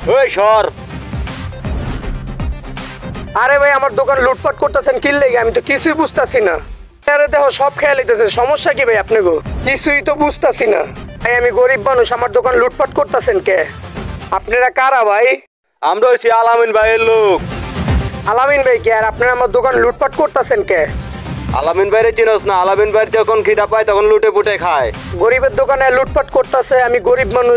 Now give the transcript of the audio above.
ওই সর। আরে ভাই আমার দোকান লুটপাট করতেছেন কি লেগে? আমি তো কিছুই বুঝতাছি না। আরে দেখো সব খেয়াল হইতেছে, সমস্যা কি ভাই আপনাকে? কিছুই তো বুঝতাছি না ভাই, আমি গরিব মানুষ, আমার দোকান লুটপাট করতেছেন কে? আপনারা কারা ভাই? আমরা হচ্ছি আলামিন ভাইয়ের লোক। আলামিন ভাই কে? আর আপনারা আমার দোকান লুটপাট করতেছেন কে? আলামিন ভাইরে চিনোস না? আলামিন ভাইয়ের যখন খিদা পায় তখন লুটে পুটে খায়। গরিবের দোকানে লুটপাট করতেছে, আমি গরিব মানুষ,